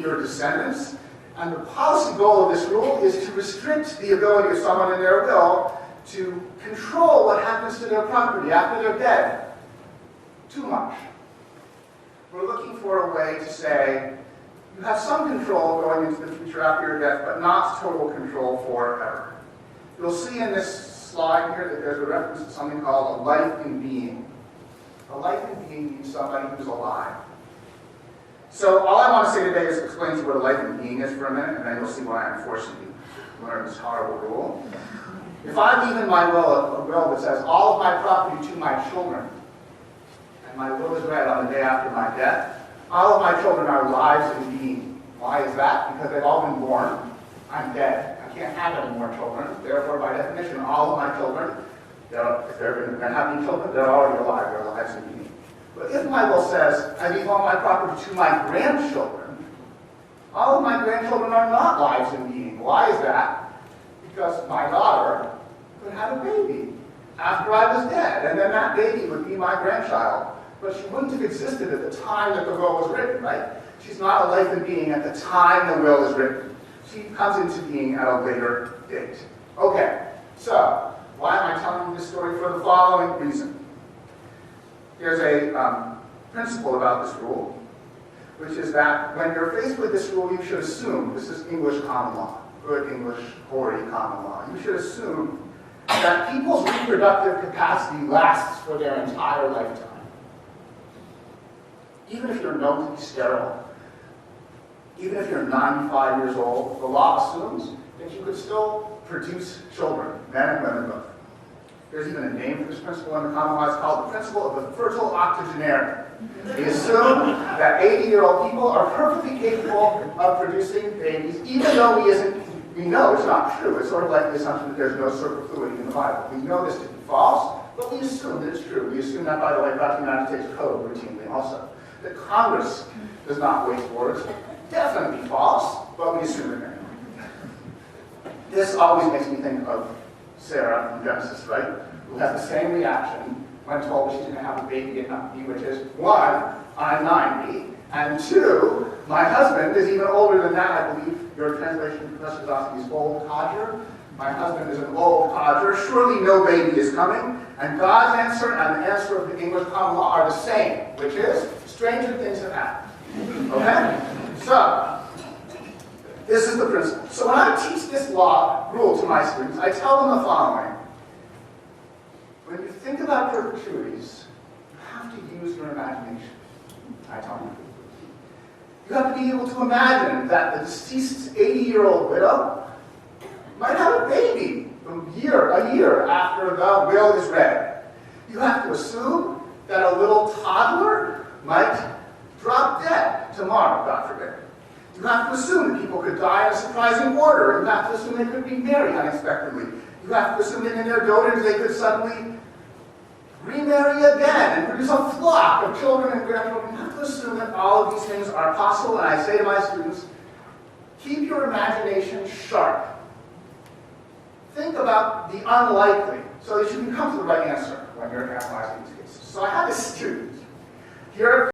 be your descendants. And the policy goal of this rule is to restrict the ability of someone in their will to control what happens to their property after they're dead. Too much. We're looking for a way to say, you have some control going into the future after your death, but not total control forever. You'll see in this slide here that there's a reference to something called a life in being. A life in being means somebody who's alive. So all I want to say today is explain to you what a life in being is for a minute, and then you'll see why I'm forcing you to learn this horrible rule. If I leave in my will a will that says all of my property to my children, and my will is read on the day after my death, all of my children are lives in being. Why is that? Because they've all been born. I'm dead. I can't have any more children. Therefore, by definition, all of my children, if they're going to have any children, they're already alive. They're lives in being. But if my will says, I leave all my property to my grandchildren, all of my grandchildren are not lives in being. Why is that? Because my daughter could have a baby after I was dead, and then that baby would be my grandchild. But she wouldn't have existed at the time that the will was written, right? She's not a life in being at the time the will is written. She comes into being at a later date. Okay, so why am I telling you this story? For the following reason. There's a principle about this rule, which is that when you're faced with this rule, you should assume, this is English common law, good English, hoary common law, you should assume that people's reproductive capacity lasts for their entire lifetime. Even if you're known to be sterile, even if you're 95 years old, the law assumes that you could still produce children, men and women both. There's even a name for this principle in the common law. It's called the principle of the fertile octogenarian. We assume that 80-year-old people are perfectly capable of producing babies, even though we know it's not true. It's sort of like the assumption that there's no superfluity in the Bible. We know this to be false, but we assume that it's true. We assume that, by the way, about the United States Code routinely also. That Congress does not waste words. Definitely false, but we assume it anyway. This always makes me think of Sarah from Genesis, right? Who has the same reaction when told she's going to have a baby at 90, which is, one, I'm 90, and two, my husband is even older than that, I believe. Your translation, Professor Visotzky, is old codger. My husband is an old codger. Surely no baby is coming. And God's answer and the answer of the English common law are the same, which is, stranger things have happened. Okay? So, this is the principle. So when I teach this rule to my students, I tell them the following. When you think about perpetuities, you have to use your imagination. I tell you. You have to be able to imagine that the deceased 80-year-old widow might have a baby a year after the will is read. You have to assume that a little toddler might drop dead tomorrow, God forbid. You have to assume that people could die in a surprising order. You have to assume they could be married unexpectedly. You have to assume that in their dotage they could suddenly remarry again and produce a flock of children and grandchildren. You have to assume that all of these things are possible, and I say to my students, keep your imagination sharp. Think about the unlikely so that you can come to the right answer when you're analyzing these cases. So I have a student here